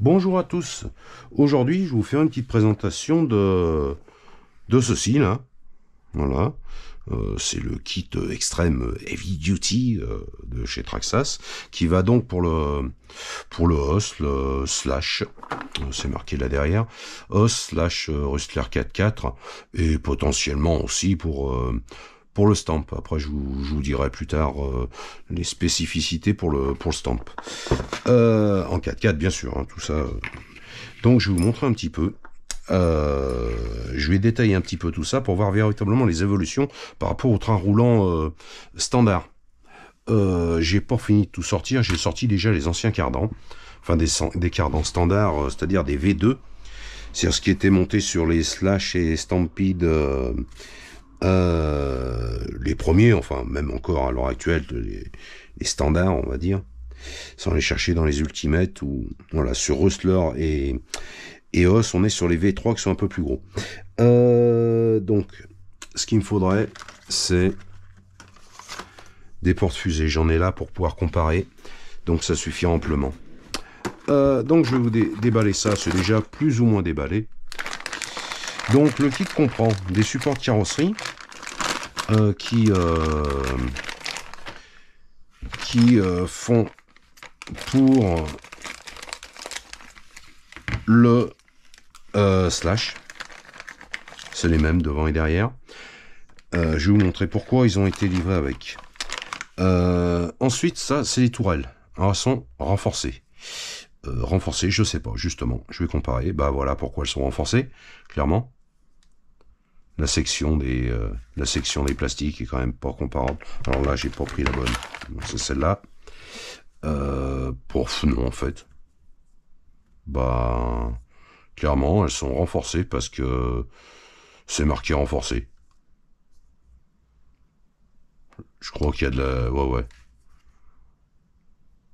Bonjour à tous. Aujourd'hui, je vais vous faire une petite présentation de ceci là. Voilà. C'est le kit extrême Heavy Duty de chez Traxxas qui va donc pour le OS, le slash, c'est marqué là derrière, OS slash Rustler 4.4 et potentiellement aussi pour le stamp. Après, je vous dirai plus tard les spécificités pour le stamp. En 4.4 bien sûr, hein, tout ça. Donc je vais vous montrer un petit peu. Je vais détailler un petit peu tout ça pour voir véritablement les évolutions par rapport au train roulant standard. J'ai pas fini de tout sortir, j'ai sorti déjà les anciens cardans, enfin des cardans standards, c'est-à-dire des V2, c'est-à-dire ce qui était monté sur les Slash et Stampede, les premiers, enfin même encore à l'heure actuelle, les standards on va dire, sans les chercher dans les Ultimates ou voilà sur Rustler et OS, on est sur les V3 qui sont un peu plus gros. Donc, ce qu'il me faudrait, c'est des porte-fusées. J'en ai là pour pouvoir comparer. Donc, ça suffit amplement. Donc, je vais vous déballer ça. C'est déjà plus ou moins déballé. Donc, le kit comprend des supports de carrosserie qui font pour le slash. C'est les mêmes devant et derrière. Je vais vous montrer pourquoi ils ont été livrés avec. Ensuite, ça, c'est les tourelles. Alors, elles sont renforcées. Renforcées, je sais pas, justement. Je vais comparer. Bah voilà pourquoi elles sont renforcées, clairement. La section des plastiques est quand même pas comparable. Alors là, j'ai pas pris la bonne. C'est celle-là. Non, en fait. Bah, clairement, elles sont renforcées parce que c'est marqué renforcé. Je crois qu'il y a de la... Ouais.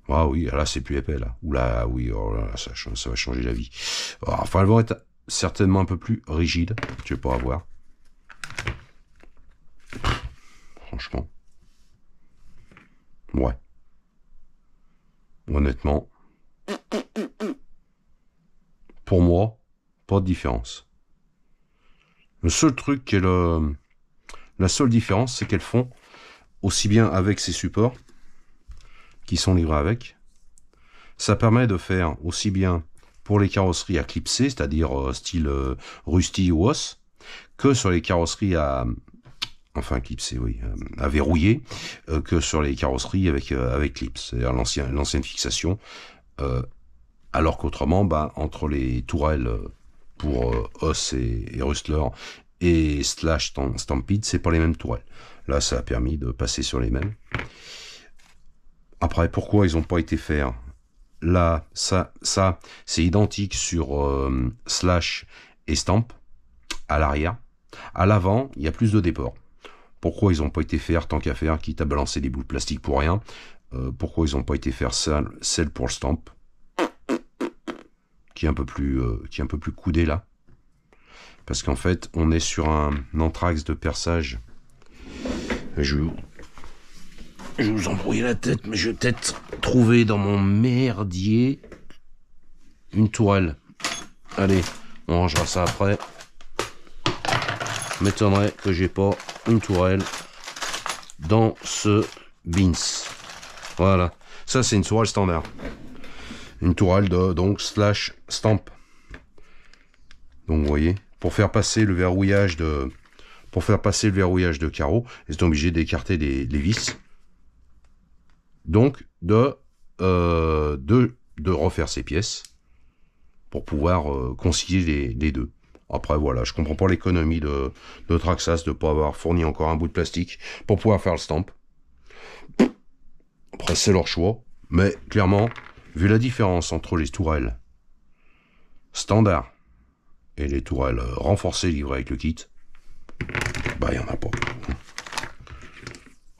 Ah oui, là c'est plus épais là. Oula, oui, oh là, ça va changer la vie. Enfin, elles vont être certainement un peu plus rigides. Je vais pas avoir. Franchement. Ouais. Honnêtement. Pour moi, pas de différence. Le seul truc qui est la seule différence, c'est qu'elles font aussi bien avec ces supports qui sont livrés avec. Ça permet de faire aussi bien pour les carrosseries à clipser, c'est-à-dire style Rusty ou OS, que sur les carrosseries enfin clipser, oui, à verrouiller, que sur les carrosseries avec clips, c'est-à-dire l'ancienne fixation, alors qu'autrement, entre les tourelles pour OS et Rustler et Slash Stampede, c'est pas les mêmes tourelles. Là, ça a permis de passer sur les mêmes. Après, pourquoi ils n'ont pas été faire là, ça, c'est identique sur Slash et Stamp à l'arrière. À l'avant, il y a plus de déports. Pourquoi ils n'ont pas été faire tant qu'à faire, quitte à balancer des bouts de plastique pour rien. Pourquoi ils n'ont pas été faire celle pour le Stamp, qui est un peu plus coudé là. Parce qu'en fait, on est sur un anthrax de perçage. Je vais vous embrouiller la tête, mais je vais peut-être trouver dans mon merdier une tourelle. Allez, on rangera ça après. M'étonnerait que j'ai pas une tourelle dans ce bins. Voilà. Ça, c'est une tourelle standard. Une tourelle donc slash stamp. Donc, vous voyez, pour faire passer le verrouillage de carreaux, ils sont obligés d'écarter les vis. Donc, de refaire ces pièces pour pouvoir concilier les deux. Après, voilà, je comprends pas l'économie de Traxxas de pas avoir fourni encore un bout de plastique pour pouvoir faire le stamp. Après, c'est leur choix. Mais, clairement, vu la différence entre les tourelles standard et les tourelles renforcées livrées avec le kit, il y en a pas.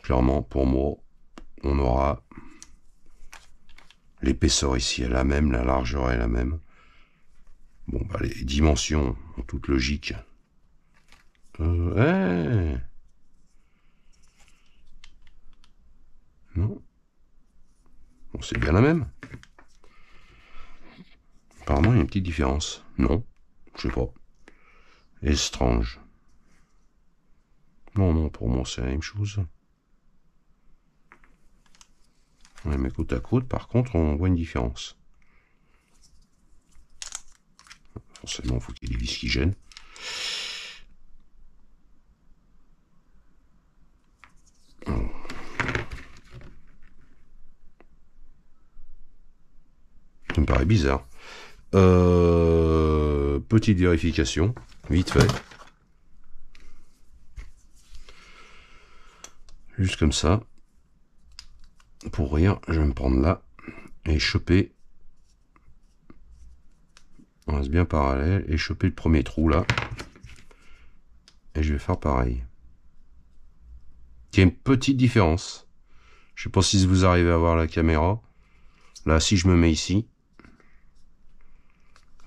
Clairement, pour moi, on aura l'épaisseur ici est la même, la largeur est la même. Bon, les dimensions, en toute logique. Non. Bon, c'est bien la même. bizarrement, il y a une petite différence. Non, je sais pas. Strange. Non, pour moi, c'est la même chose. Ouais, mais côte à côte, par contre, on voit une différence. Forcément, il faut qu'il y ait des vis qui gênent. Ça me paraît bizarre. Petite vérification, vite fait. Juste comme ça. Pour rien, je vais me prendre là et choper. On reste bien parallèle et choper le premier trou là. Et je vais faire pareil. Il y a une petite différence. Je sais pas si vous arrivez à voir la caméra. Là, si je me mets ici,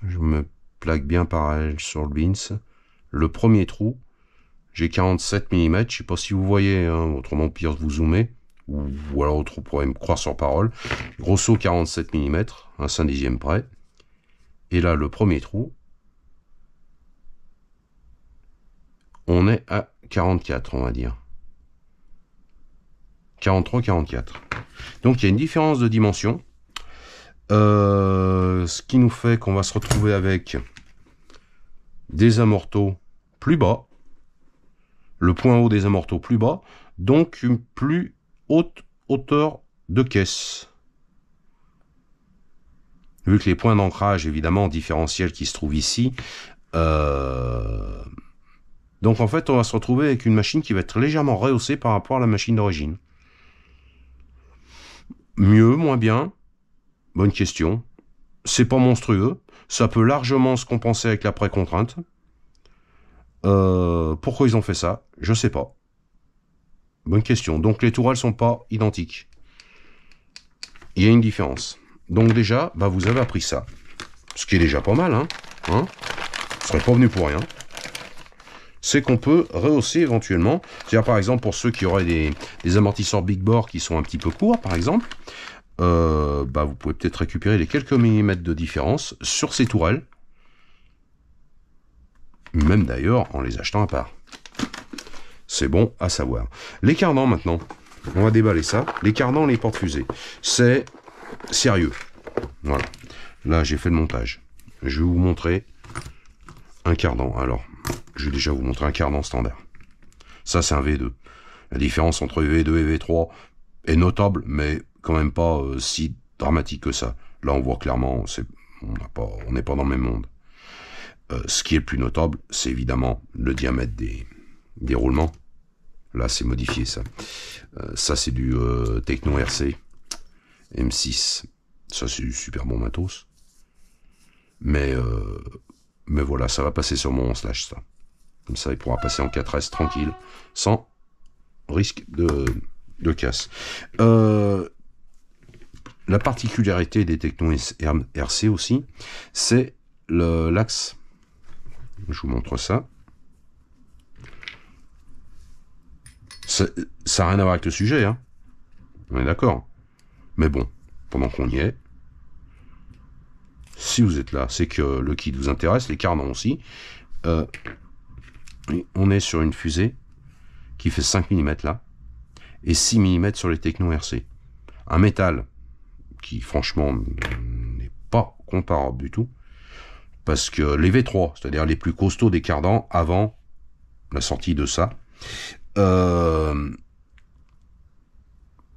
je me plaque bien parallèle sur le bins. Le premier trou, j'ai 47 mm. Je sais pas si vous voyez, hein, autrement pire vous zoomez. Ou alors autre pourrait me croire sur parole. Grosso 47 mm, un 1/10 près. Et là, le premier trou, on est à 44, on va dire. 43, 44. Donc il y a une différence de dimension. Ce qui nous fait qu'on va se retrouver avec des amortos plus bas. Le point haut des amortos plus bas. Donc une plus haute hauteur de caisse. Vu que les points d'ancrage, évidemment, différentiels qui se trouvent ici. Donc en fait, on va se retrouver avec une machine qui va être légèrement rehaussée par rapport à la machine d'origine. Mieux, moins bien? Bonne question. C'est pas monstrueux. Ça peut largement se compenser avec la pré-contrainte. Pourquoi ils ont fait ça? Je sais pas. Bonne question. Donc les tourelles sont pas identiques. Il y a une différence. Donc déjà, bah, vous avez appris ça. Ce qui est déjà pas mal, hein. Vous ne serez pas venu pour rien. C'est qu'on peut rehausser éventuellement. C'est-à-dire par exemple pour ceux qui auraient des amortisseurs big bore qui sont un petit peu courts, par exemple, bah, vous pouvez peut-être récupérer les quelques millimètres de différence sur ces tourelles. Même d'ailleurs en les achetant à part. C'est bon à savoir. Les cardans maintenant. On va déballer ça. Les cardans, les porte-fusées. C'est sérieux. Voilà. Là, j'ai fait le montage. Je vais vous montrer un cardan. Alors, je vais déjà vous montrer un cardan standard. Ça, c'est un V2. La différence entre V2 et V3 est notable, mais quand même pas si dramatique que ça. Là, on voit clairement, on n'est pas dans le même monde. Ce qui est le plus notable, c'est évidemment le diamètre des roulements. Là, c'est modifié, ça. Ça, c'est du Techno RC M6. Ça, c'est du super bon matos. Mais voilà, ça va passer sur mon slash, ça. Comme ça, il pourra passer en 4S tranquille, sans risque de casse. La particularité des Techno RC aussi, c'est l'axe. Je vous montre ça. Ça n'a rien à voir avec le sujet, hein. On est d'accord. Mais bon, pendant qu'on y est, si vous êtes là, c'est que le kit vous intéresse, les cardans aussi. On est sur une fusée qui fait 5 mm là, et 6 mm sur les Techno RC. Un métal qui, franchement, n'est pas comparable du tout, parce que les V3, c'est-à-dire les plus costauds des cardans, avant la sortie de ça,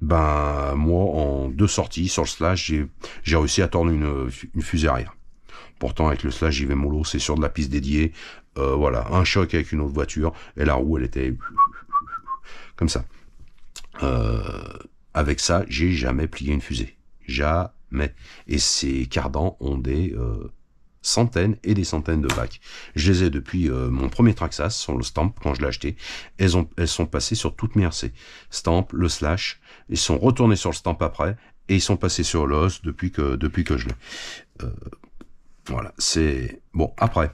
ben moi en 2 sorties sur le slash j'ai réussi à tordre une fusée arrière. Pourtant avec le slash j'y vais mollo, c'est sur de la piste dédiée, voilà, un choc avec une autre voiture et la roue elle était comme ça. Avec ça j'ai jamais plié une fusée, jamais. Et ces cardans ont des centaines et des centaines de bacs. Je les ai depuis mon premier Traxxas sur le Stamp quand je l'ai acheté. Elles sont passées sur toutes mes RC. Stamp, le slash, ils sont retournés sur le Stamp après et ils sont passés sur l'os depuis que je l'ai. Voilà, c'est bon. Après,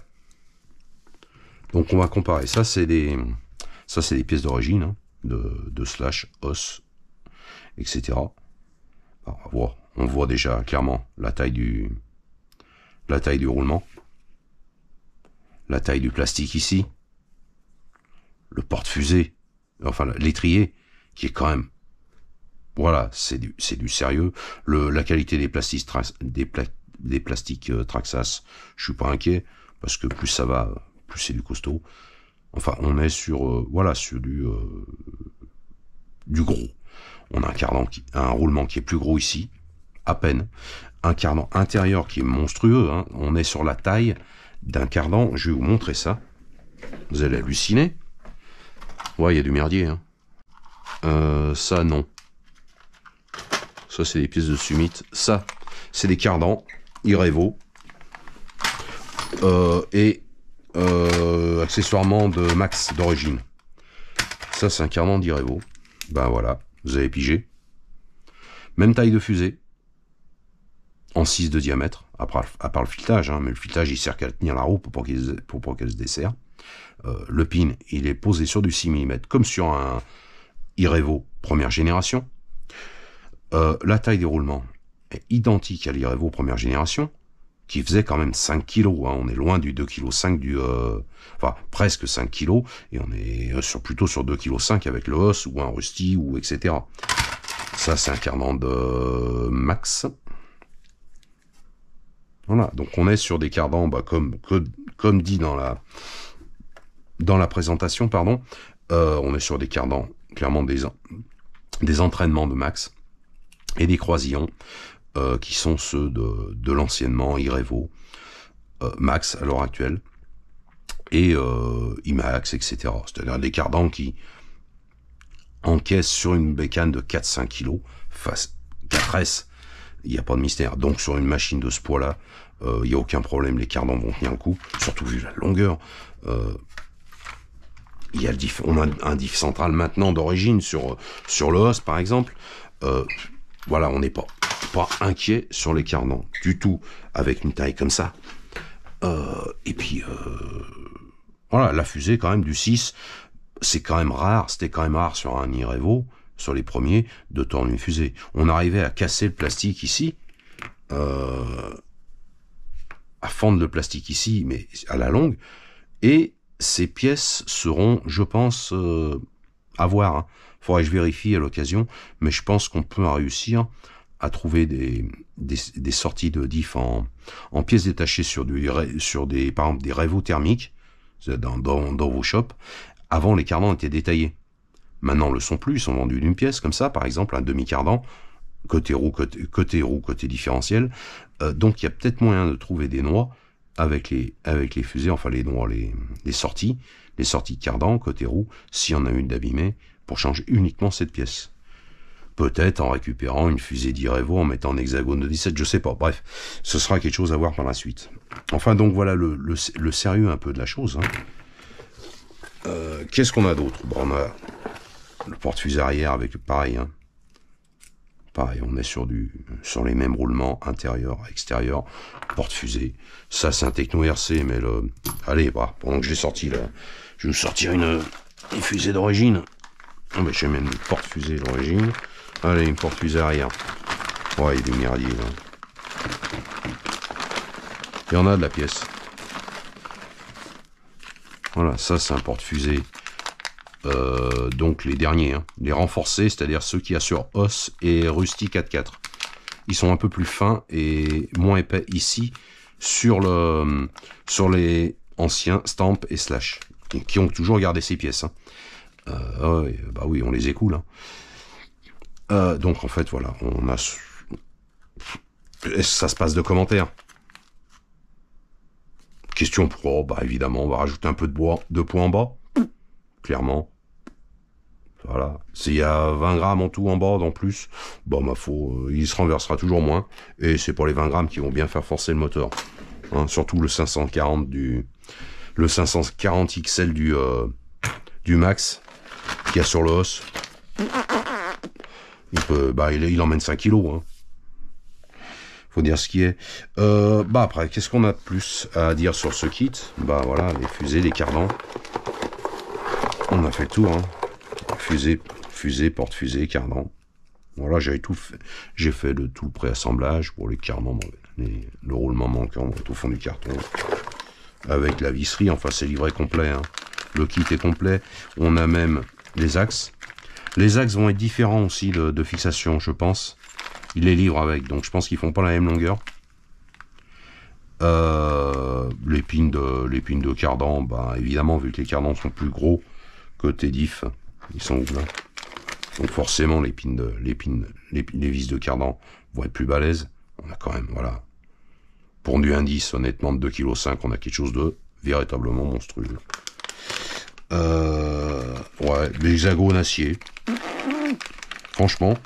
donc on va comparer. Ça c'est des pièces d'origine, hein, de slash, os, etc. Alors, on voit déjà clairement la taille la taille du roulement, la taille du plastique ici, le porte-fusée, enfin l'étrier, qui est quand même, voilà, c'est du sérieux. La qualité des plastiques Traxxas, je suis pas inquiet, parce que plus ça va, plus c'est du costaud. Enfin, on est sur, voilà, sur du gros. On a un roulement qui est plus gros ici, à peine. Un cardan intérieur qui est monstrueux, hein. On est sur la taille d'un cardan. Je vais vous montrer ça. Vous allez halluciner. Ouais, il y a du merdier, hein. Ça, non. Ça, c'est des pièces de Summit. Ça, c'est des cardans Irevo. Et accessoirement de Max d'origine. Ça, c'est un cardan d'Irevo. Ben voilà, vous avez pigé. Même taille de fusée. En 6 de diamètre, à part le filetage, hein, mais le filetage il sert qu'à tenir la roue pour pas qu'elle se desserre. Le pin, il est posé sur du 6 mm, comme sur un Irevo première génération. La taille des roulements est identique à l'Irevo première génération, qui faisait quand même 5 kg. Hein. On est loin du 2,5 kg enfin presque 5 kg, et on est plutôt sur 2,5 kg avec le os, ou un Rusty, ou etc. Ça, c'est un cardan de Max. Voilà, donc on est sur des cardans, bah, comme dit dans la présentation, pardon, on est sur des cardans, clairement des entraînements de Max, et des croisillons, qui sont ceux de l'anciennement Irevo, Max à l'heure actuelle, et IMAX, etc. C'est-à-dire des cardans qui encaissent sur une bécane de 4-5 kg, face 4S, il n'y a pas de mystère. Donc sur une machine de ce poids-là, il n'y a aucun problème, les cardans vont tenir le coup, surtout vu la longueur. On a un diff central maintenant d'origine sur le os, par exemple. Voilà, on n'est pas inquiet sur les cardans du tout, avec une taille comme ça. Et puis, voilà, la fusée quand même du 6, c'est quand même rare, c'était quand même rare sur un Irevo, sur les premiers, de tourner une fusée. On arrivait à casser le plastique ici, à fendre le plastique ici, mais à la longue, et ces pièces seront, je pense, à voir, hein. Faudrait que je vérifie à l'occasion, mais je pense qu'on peut réussir à trouver des sorties de diff en pièces détachées sur par exemple des Revo thermiques dans vos shops. Avant, les cardans étaient détaillés. Maintenant, ne le sont plus, ils sont vendus d'une pièce, comme ça, par exemple, un demi-cardan, côté roue, côté différentiel. Donc, il y a peut-être moyen de trouver des noix avec les fusées, enfin les noix, les sorties de cardan, côté roue, s'il y en a une d'abîmée, pour changer uniquement cette pièce. Peut-être en récupérant une fusée d'Irevo, en mettant un hexagone de 17, je sais pas. Bref, ce sera quelque chose à voir par la suite. Enfin, donc voilà le sérieux un peu de la chose, hein. Qu'est-ce qu'on a d'autre? Bon, on a le porte-fusée arrière avec pareil, hein. Pareil, on est sur les mêmes roulements, intérieur, extérieur, porte-fusée. Ça, c'est un Techno RC, mais allez, bah, pendant que je l'ai sorti, là, je vais vous sortir une fusée d'origine. Oh, mais j'ai même une porte-fusée d'origine. Allez, une porte-fusée arrière. Ouais, il y a du merdier, là. Il y en a de la pièce. Voilà, ça, c'est un porte-fusée. Donc les derniers, hein, les renforcés, c'est-à-dire ceux qui assurent os et Rusty 4.4. Ils sont un peu plus fins et moins épais ici sur les anciens Stamp et Slash, qui ont toujours gardé ces pièces, hein. Ouais, bah oui, on les écoule, hein. Donc en fait, voilà, on a... Est-ce que ça se passe de commentaires? Question pro, bah évidemment, on va rajouter un peu de poids en bas, clairement. Voilà, s'il y a 20 grammes en tout en bas en plus, bon, ma foi, il se renversera toujours moins, et c'est pour les 20 grammes qui vont bien faire forcer le moteur, hein, surtout le 540 XL du Max, qu'il y a sur le os. Il emmène 5 kilos, hein. Faut dire ce qui est. Bah après, qu'est-ce qu'on a de plus à dire sur ce kit? Bah voilà, les fusées, les cardans. On a fait le tour, hein. Fusée, porte-fusée, cardan. Voilà, j'ai fait tout le préassemblage pour les cardans. le roulement manquant est au fond du carton. Avec la visserie, enfin c'est livré complet. Hein. Le kit est complet. On a même les axes. Les axes vont être différents aussi de fixation, je pense. Ils les livrent avec, donc je pense qu'ils font pas la même longueur. Les pins de cardan, bah évidemment, vu que les cardans sont plus gros que tes diffs, ils sont là. Donc forcément, les vis de cardan vont être plus balèzes. On a quand même, voilà. Pour du indice, honnêtement, de 2,5 kg, on a quelque chose de véritablement monstrueux. Ouais, l'hexagone acier. Franchement,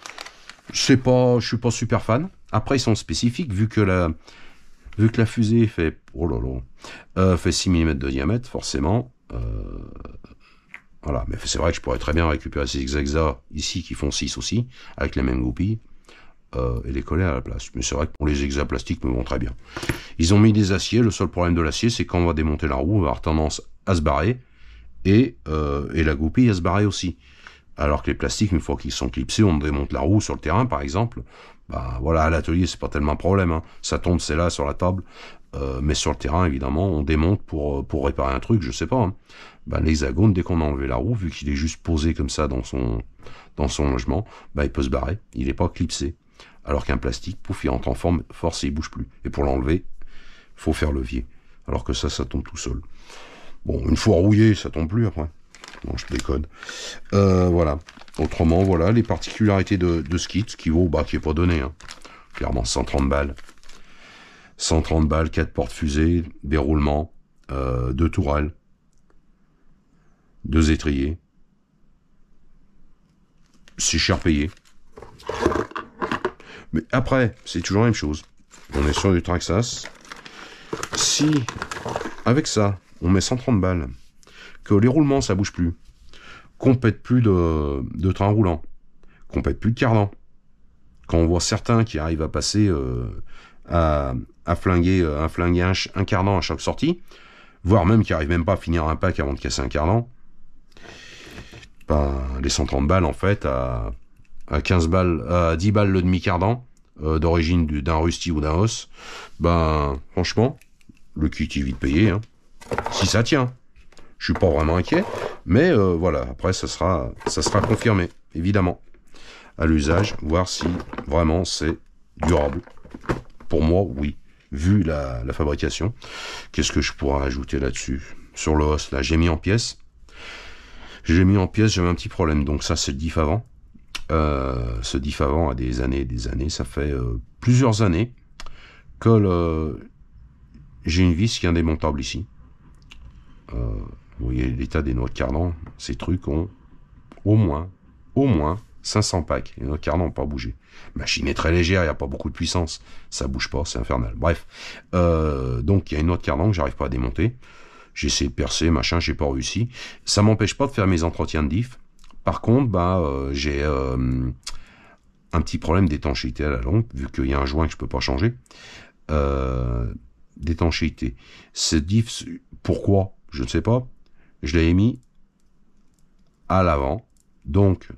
je suis pas super fan. Après, ils sont spécifiques, vu que la fusée fait, oh là là, fait 6 mm de diamètre, forcément. Voilà, mais c'est vrai que je pourrais très bien récupérer ces hexas ici, qui font 6 aussi, avec les mêmes goupilles, et les coller à la place. Mais c'est vrai que pour les hexas plastiques me vont très bien. Ils ont mis des aciers. Le seul problème de l'acier, c'est quand on va démonter la roue, on va avoir tendance à se barrer, et la goupille à se barrer aussi. Alors que les plastiques, une fois qu'ils sont clipsés, on démonte la roue sur le terrain, par exemple. Bah voilà, à l'atelier, c'est pas tellement un problème. Hein. Ça tombe, c'est là, sur la table. Mais sur le terrain, évidemment, on démonte pour réparer un truc, je sais pas. Hein. Bah, l'hexagone, dès qu'on a enlevé la roue, vu qu'il est juste posé comme ça dans son logement, bah, il peut se barrer. Il n'est pas clipsé. Alors qu'un plastique, pouf, il entre en force et il bouge plus. Et pour l'enlever, faut faire levier. Alors que ça tombe tout seul. Bon, une fois rouillé, ça tombe plus après. Non, je déconne. Voilà. Autrement, voilà, les particularités de ce kit, qui vaut, bah, qui est pas donné, hein. Clairement, 130 balles. 130 balles, 4 portes fusées, déroulement, 2 tourelles, 2 étriers. C'est cher payé. Mais après, c'est toujours la même chose. On est sur du Traxxas. Si, avec ça, on met 130 balles, que les roulements, ça bouge plus, qu'on pète plus de train roulant, qu'on pète plus de cardan, quand on voit certains qui arrivent à passer à flinguer un cardan à chaque sortie, voire même qui arrivent même pas à finir un pack avant de casser un cardan, ben, les 130 balles en fait à 15 balles, à 10 balles le demi-cardan d'origine d'un Rusty ou d'un Os, ben franchement, le kit est vite payé, hein. Si ça tient. Je suis pas vraiment inquiet, mais voilà, après ça sera confirmé, évidemment, à l'usage, voir si vraiment c'est durable. Pour moi, oui, vu la fabrication. Qu'est-ce que je pourrais ajouter là-dessus? Sur le os, là, j'ai mis en pièces. J'avais un petit problème, donc ça c'est le diff avant. Ce diff avant a des années, ça fait plusieurs années que j'ai une vis qui est indémontable ici. Vous voyez l'état des noix de cardan, ces trucs ont au moins 500 packs. Les noix de cardan n'ont pas bougé. La machine est très légère, il n'y a pas beaucoup de puissance, ça bouge pas, c'est infernal. Bref, donc il y a une noix de cardan que j'arrive pas à démonter. J'ai essayé de percer, machin, j'ai pas réussi. Ça m'empêche pas de faire mes entretiens de diff. Par contre, j'ai un petit problème d'étanchéité à la longue, vu qu'il y a un joint que je peux pas changer. D'étanchéité. Ce diff, pourquoi? Je ne sais pas. Je l'ai mis à l'avant. Donc,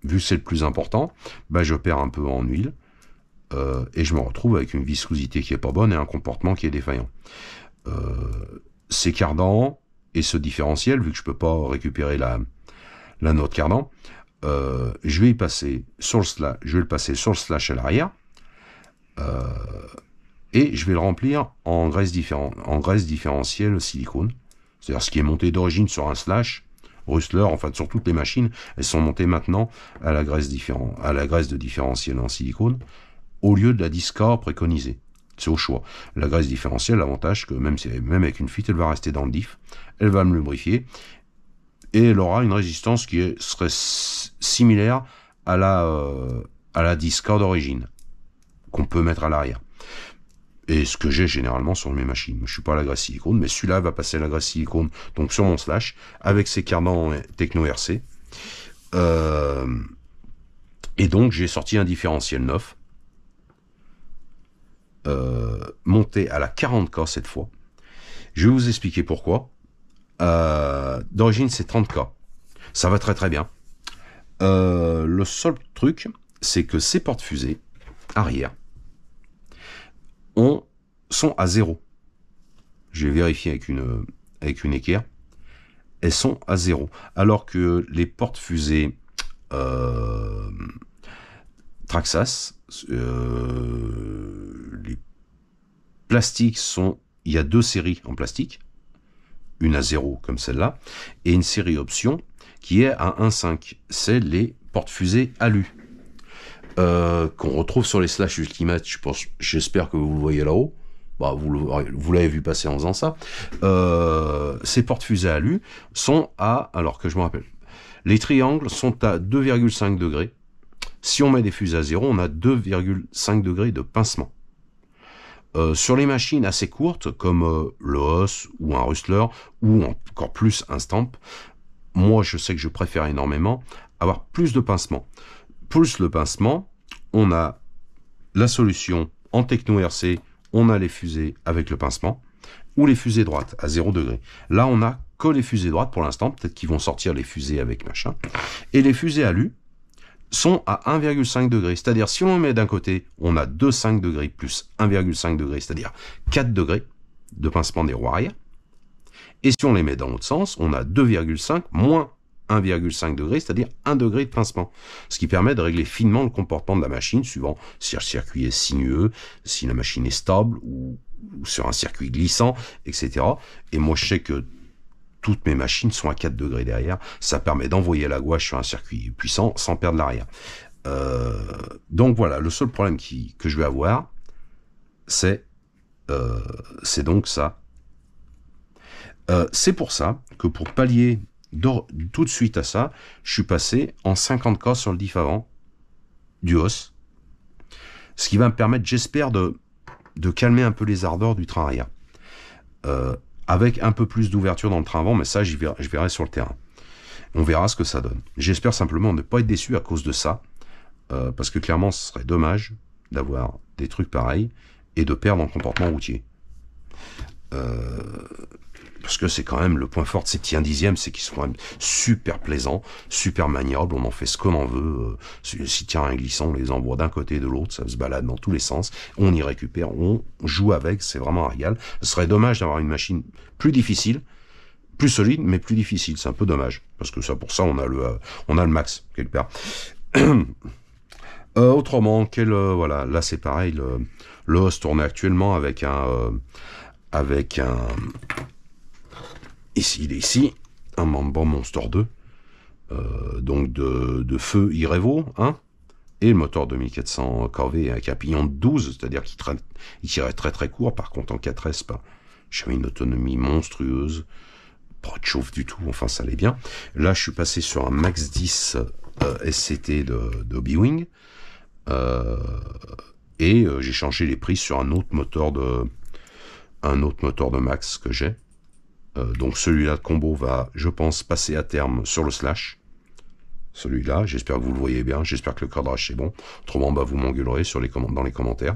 vu que c'est le plus important, je perds un peu en huile. Et je me retrouve avec une viscosité qui est pas bonne et un comportement qui est défaillant. Ces cardans et ce différentiel, vu que je peux pas récupérer la noix de cardan, je vais y passer sur le slash, slash à l'arrière, et je vais le remplir en graisse différentielle silicone. C'est-à-dire ce qui est monté d'origine sur un slash, Rustler, en fait sur toutes les machines, elles sont montées maintenant à la graisse de différentiel en silicone, au lieu de la Disca préconisée. C'est au choix. La graisse différentielle, l'avantage que même avec une fuite, elle va rester dans le diff, elle va me lubrifier, et elle aura une résistance qui serait similaire à la Disca d'origine, qu'on peut mettre à l'arrière. Et ce que j'ai généralement sur mes machines. Je suis pas à la graisse silicone, mais celui-là va passer à la graisse silicone, donc sur mon slash, avec ses cardans Techno RC. Et donc j'ai sorti un différentiel neuf, monté à la 40K cette fois. Je vais vous expliquer pourquoi. D'origine c'est 30K. Ça va très très bien. Le seul truc, c'est que ces portes fusées arrière, sont à 0. J'ai vérifié avec une équerre. Elles sont à 0. Alors que les portes fusées Traxxas, les plastiques sont... Il y a 2 séries en plastique. Une à 0 comme celle-là. Et une série option qui est à 1,5. C'est les portes fusées alu. Qu'on retrouve sur les Slash Ultimate, j'espère que vous le voyez là-haut. Bah, vous l'avez vu passer en faisant ça. Ces portes fusées alu sont à, alors que je me rappelle, les triangles sont à 2,5 degrés. Si on met des fusées à 0, on a 2,5 degrés de pincement. Sur les machines assez courtes, comme le Hoss ou un Rustler, ou encore plus un Stamp, moi je sais que je préfère énormément avoir plus de pincement. Plus le pincement, on a la solution en techno RC, on a les fusées avec le pincement, ou les fusées droites à 0 degré. Là, on a que les fusées droites pour l'instant, peut-être qu'ils vont sortir les fusées avec machin. Et les fusées alu sont à 1,5 degré. C'est-à-dire, si on met d'un côté, on a 2,5 degrés plus 1,5 degré, c'est-à-dire 4 degrés de pincement des roues arrière. Et si on les met dans l'autre sens, on a 2,5 moins 1,5 degré, c'est-à-dire 1 degré de pincement. Ce qui permet de régler finement le comportement de la machine, suivant si le circuit est sinueux, si la machine est stable, ou sur un circuit glissant, etc. Et moi, je sais que toutes mes machines sont à 4 degrés derrière. Ça permet d'envoyer la gouache sur un circuit puissant sans perdre l'arrière. Donc voilà, le seul problème que je vais avoir, c'est donc ça. C'est pour ça que pour pallier tout de suite à ça, je suis passé en 50K sur le diff avant du Hoss. Ce qui va me permettre, j'espère, de calmer un peu les ardeurs du train arrière. Avec un peu plus d'ouverture dans le train avant, mais ça, je verrai sur le terrain. On verra ce que ça donne. J'espère simplement ne pas être déçu à cause de ça, parce que clairement, ce serait dommage d'avoir des trucs pareils et de perdre en comportement routier. Parce que c'est quand même le point fort de ces petits 1/10, c'est qu'ils sont quand même super plaisants, super maniables, on en fait ce qu'on en veut. Si tient un glissant, on les envoie d'un côté et de l'autre, ça se balade dans tous les sens, on y récupère, on joue avec, c'est vraiment un régal. Ce serait dommage d'avoir une machine plus difficile, plus solide, mais plus difficile, c'est un peu dommage, parce que ça, pour ça, on a le max, quelque part. Autrement, voilà, là c'est pareil, le Hoss tourne actuellement avec un ici, il est ici, un Mamba Monster 2, donc de feu Irevo, hein, et le moteur 2400 kV avec un pignon de 12, c'est-à-dire qu'il tirait très très court, par contre en 4S, j'avais une autonomie monstrueuse, pas de chauffe du tout, enfin ça allait bien. Là je suis passé sur un Max 10 SCT de Hobby-Wing, et j'ai changé les prises sur un autre moteur de Max que j'ai. Donc celui-là de combo va, je pense, passer à terme sur le Slash. Celui-là, j'espère que vous le voyez bien, j'espère que le cadrage c'est bon. Autrement, vous m'engueulerez dans les commentaires.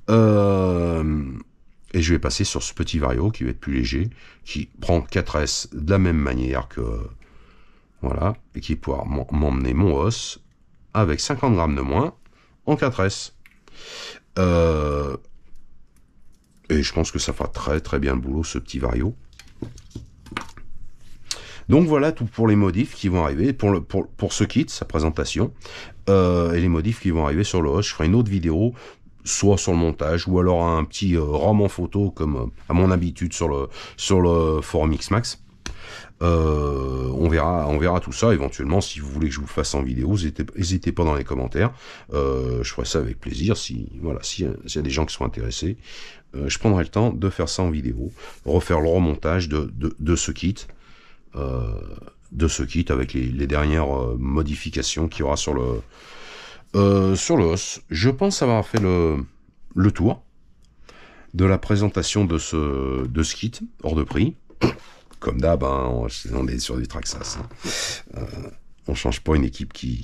Et je vais passer sur ce petit Vario qui va être plus léger, qui prend 4S de la même manière que... Voilà, et qui pourra m'emmener mon Hoss avec 50 grammes de moins en 4S. Et je pense que ça fera très très bien le boulot, ce petit Vario. Donc voilà tout pour les modifs qui vont arriver, pour ce kit, sa présentation, et les modifs qui vont arriver sur le Hoss. Je ferai une autre vidéo, soit sur le montage, ou alors un petit roman photo, comme à mon habitude sur le forum Xmax. On verra tout ça éventuellement. Si vous voulez que je vous le fasse en vidéo, n'hésitez pas dans les commentaires. Je ferai ça avec plaisir. S'il y a des gens qui sont intéressés, je prendrai le temps de faire ça en vidéo, refaire le remontage de ce kit. Avec les dernières modifications qu'il y aura sur le Hoss. Je pense avoir fait le tour de la présentation de ce kit hors de prix. Comme d'hab, on est sur du Traxxas. On change pas une équipe qui...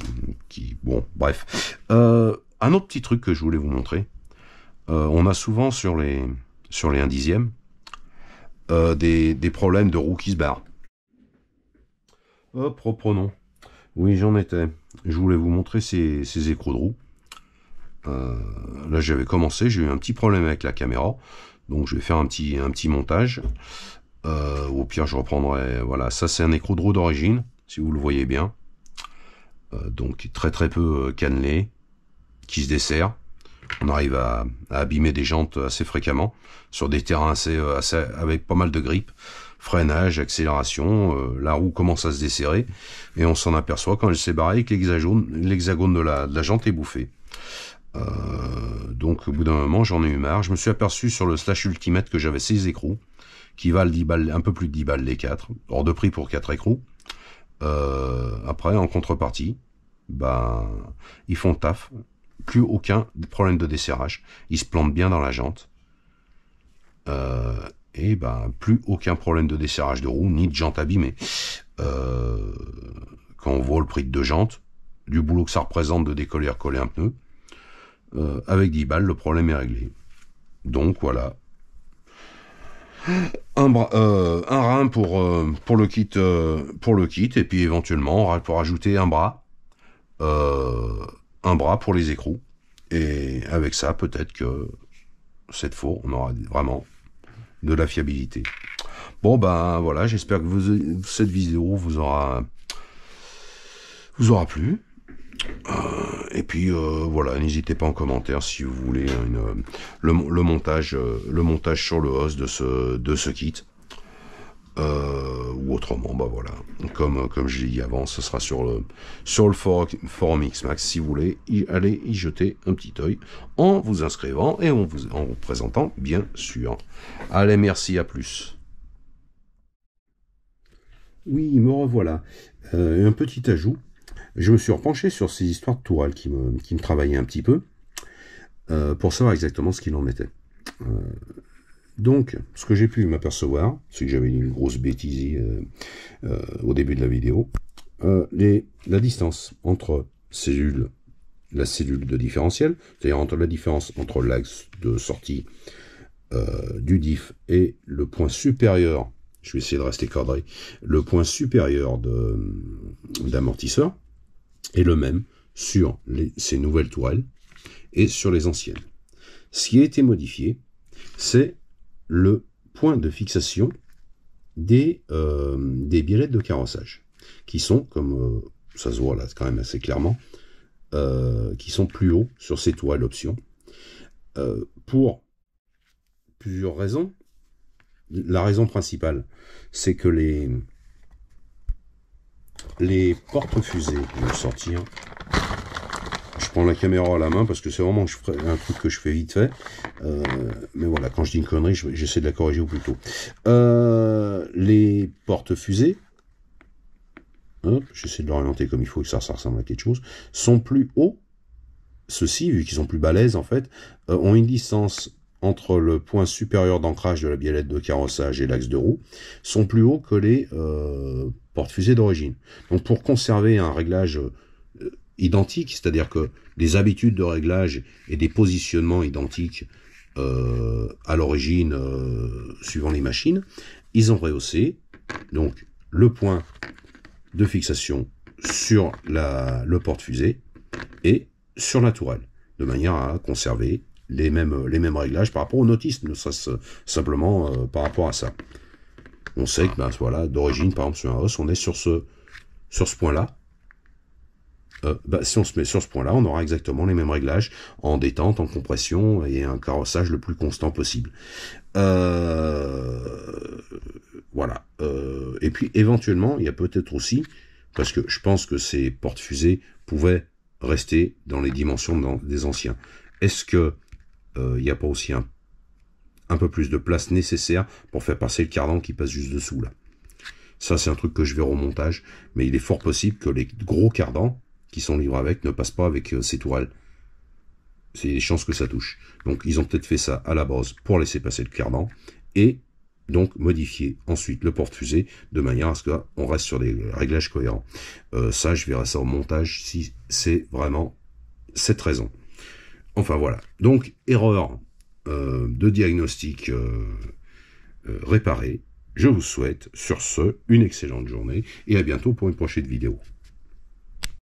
Bon, bref. Un autre petit truc que je voulais vous montrer. On a souvent sur les 1/10 des problèmes de roues qui se barrent. Hop, reprenons. Oui, j'en étais. Je voulais vous montrer ces écrous de roue. Là j'avais commencé, j'ai eu un petit problème avec la caméra, donc je vais faire un petit montage. Au pire je reprendrai, voilà, ça c'est un écrou de roue d'origine, si vous le voyez bien. Donc très peu cannelé, qui se dessert. On arrive à abîmer des jantes assez fréquemment, sur des terrains assez avec pas mal de grippe. Freinage, accélération, la roue commence à se desserrer, et on s'en aperçoit quand elle s'est barrée que l'hexagone de la jante est bouffé. Donc au bout d'un moment j'en ai eu marre, je me suis aperçu sur le Slash Ultimate que j'avais 6 écrous, qui valent 10 balles, un peu plus de 10 balles les 4, hors de prix pour 4 écrous. Après en contrepartie, bah, ils font le taf, plus aucun problème de desserrage, ils se plantent bien dans la jante, et bah, plus aucun problème de desserrage de roue, ni de jante abîmée. Quand on voit le prix de 2 jantes, du boulot que ça représente de décoller et recoller un pneu, avec 10 balles, le problème est réglé. Donc voilà. Un rein pour le kit, et puis éventuellement pour rajouter un bras pour les écrous. Et avec ça, peut-être que cette fois, on aura vraiment de la fiabilité. Bon ben voilà, j'espère que cette vidéo vous aura plu. Et puis voilà, n'hésitez pas en commentaire si vous voulez le montage sur le host de ce kit, ou autrement, bah voilà, comme je l'ai dit avant, ce sera sur le forum Xmax si vous voulez aller y jeter un petit œil en vous inscrivant et en vous présentant bien sûr. Allez, merci, à plus. Oui, me revoilà. Un petit ajout. Je me suis repenché sur ces histoires de tourelles qui me travaillaient un petit peu, pour savoir exactement ce qu'il en était. Donc, ce que j'ai pu m'apercevoir, c'est que j'avais une grosse bêtise au début de la vidéo. La distance entre la cellule de différentiel, c'est-à-dire entre la différence entre l'axe de sortie du diff et le point supérieur, je vais essayer de rester cadré, le point supérieur d'amortisseur, est le même sur ces nouvelles tourelles et sur les anciennes. Ce qui a été modifié, c'est le point de fixation des biellettes de carrossage, qui sont, comme ça se voit là quand même assez clairement, qui sont plus hauts sur ces tourelles options, pour plusieurs raisons. La raison principale, c'est que les porte-fusées vont sortir. Je prends la caméra à la main parce que c'est vraiment un truc que je fais vite fait. Mais voilà, quand je dis une connerie, j'essaie de la corriger au plus tôt. Les porte-fusées, j'essaie de l'orienter comme il faut, que ça ressemble à quelque chose, sont plus hauts. Ceux-ci, vu qu'ils sont plus balèzes en fait, ont une distance entre le point supérieur d'ancrage de la biellette de carrossage et l'axe de roue, sont plus hauts que les porte-fusées d'origine. Donc pour conserver un réglage identique, c'est-à-dire que des habitudes de réglage et des positionnements identiques à l'origine, suivant les machines, ils ont rehaussé donc le point de fixation sur le porte-fusée et sur la tourelle, de manière à conserver les mêmes réglages par rapport aux notices, ne serait-ce simplement par rapport à ça. On sait que, ben, voilà, d'origine, par exemple, sur un os, on est sur ce point-là. Si on se met sur ce point-là, on aura exactement les mêmes réglages en détente, en compression et un carrossage le plus constant possible. Voilà. Et puis, éventuellement, il y a peut-être aussi, parce que je pense que ces porte-fusées pouvaient rester dans les dimensions des anciens. Est-ce que il n'y a pas aussi un peu plus de place nécessaire pour faire passer le cardan qui passe juste dessous là? Ça, c'est un truc que je verrai au montage, mais il est fort possible que les gros cardans qui sont livrés avec ne passent pas avec ces tourelles. C'est des chances que ça touche. Donc, ils ont peut-être fait ça à la base pour laisser passer le cardan, et donc modifier ensuite le porte-fusée de manière à ce qu'on reste sur des réglages cohérents. Ça, je verrai ça au montage si c'est vraiment cette raison. Enfin voilà, donc erreur de diagnostic réparée. Je vous souhaite sur ce une excellente journée et à bientôt pour une prochaine vidéo.